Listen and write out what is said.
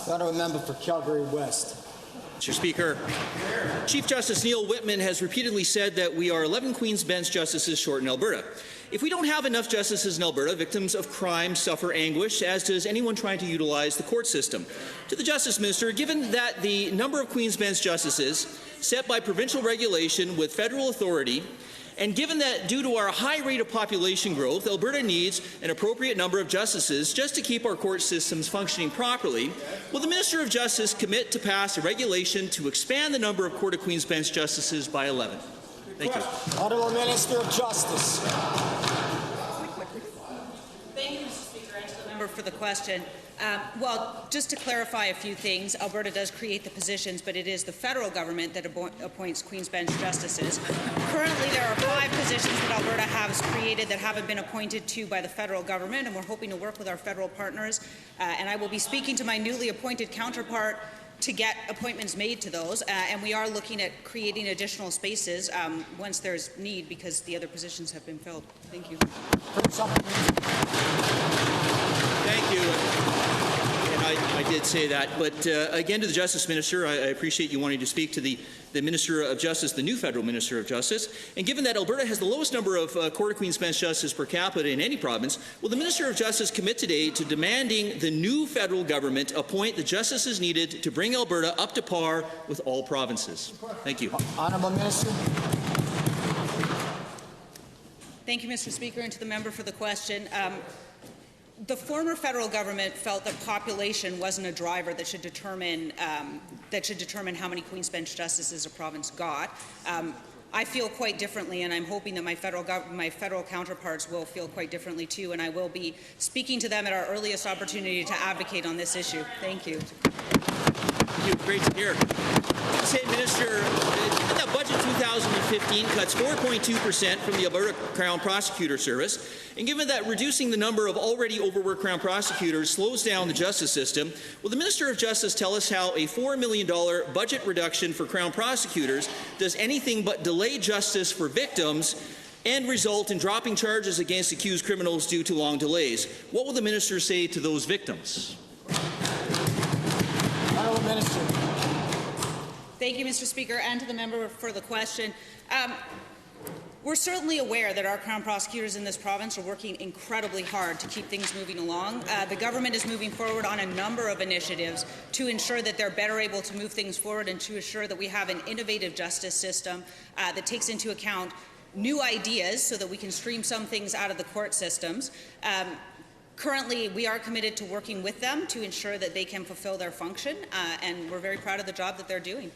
The honourable member for Calgary West. Mr. Speaker, Chief Justice Neil Whitman has repeatedly said that we are 11 Queen's Bench justices short in Alberta. If we don't have enough justices in Alberta, victims of crime suffer anguish, as does anyone trying to utilize the court system. To the Justice Minister, given that the number of Queen's Bench justices set by provincial regulation with federal authority, and given that due to our high rate of population growth, Alberta needs an appropriate number of justices just to keep our court systems functioning properly, will the Minister of Justice commit to pass a regulation to expand the number of Court of Queen's Bench justices by 11? Thank you. Honourable Minister of Justice. Thank you, Mr. Speaker, and to the member for the question. Well, just to clarify a few things, Alberta does create the positions, but it is the federal government that appoints Queen's Bench justices. Currently, there are 5 positions that Alberta has created that haven't been appointed to by the federal government, and we're hoping to work with our federal partners. And I will be speaking to my newly appointed counterpart to get appointments made to those, and we are looking at creating additional spaces once there's need, because the other positions have been filled. Thank you. Thank you. I did say that, but again, to the Justice Minister, I appreciate you wanting to speak to the Minister of Justice, the new federal Minister of Justice. And given that Alberta has the lowest number of Court of Queen's Bench justices per capita in any province, will the Minister of Justice commit today to demanding the new federal government appoint the justices needed to bring Alberta up to par with all provinces? Thank you. Honourable Minister. Thank you, Mr. Speaker, and to the member for the question. The former federal government felt that population wasn't a driver that should determine how many Queen's Bench justices a province got. I feel quite differently, and I'm hoping that my federal counterparts will feel quite differently too, and I will be speaking to them at our earliest opportunity to advocate on this issue. Thank you. Thank you. Great to hear. State Minister, given that Budget 2015 cuts 4.2% from the Alberta Crown Prosecutor Service, and given that reducing the number of already overworked Crown prosecutors slows down the justice system, will the Minister of Justice tell us how a $4 million budget reduction for Crown prosecutors does anything but delay justice for victims and result in dropping charges against accused criminals due to long delays? What will the Minister say to those victims? Honourable Minister. Thank you, Mr. Speaker, and to the member for the question. We're certainly aware that our Crown prosecutors in this province are working incredibly hard to keep things moving along. The government is moving forward on a number of initiatives to ensure that they're better able to move things forward and to ensure that we have an innovative justice system that takes into account new ideas so that we can stream some things out of the court systems. Currently, we are committed to working with them to ensure that they can fulfill their function, and we're very proud of the job that they're doing.